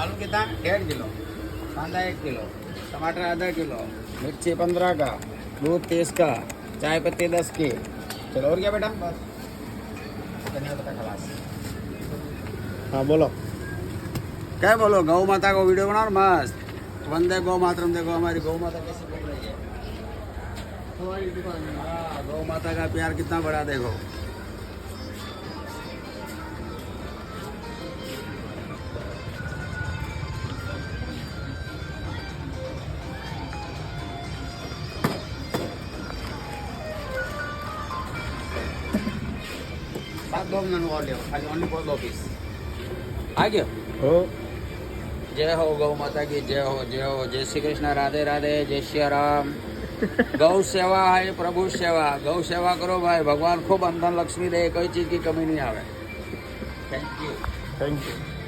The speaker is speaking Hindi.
आलू कितना 1.5 किलो, कांदा 1 किलो, टमाटर आधा किलो, मिर्ची 15 का, दूध 30 का, चाय पत्ती 10 की। चलो और क्या बेटा? बस धनिया पत्ता खलास। हाँ बोलो। क्या बोलो? गौ माता को वीडियो बनाओ ना मस्त। वंदे गौ मातरम। देखो हमारी गौ माता कैसे बोल रही है। हाँ, गौ माता का प्यार कितना बड़ा देखो। सात 2 मिनट और ले खाली ओनली फॉर 2 पीस। आ गया। हो जय हो गौ माता की जय हो, जय हो। जय श्री कृष्ण, राधे राधे, जय श्री राम। गौ सेवा है प्रभु सेवा। गौ सेवा करो भाई, भगवान खूब अंधन लक्ष्मी दे, कोई चीज की कमी नहीं आवे। Thank you. Thank you.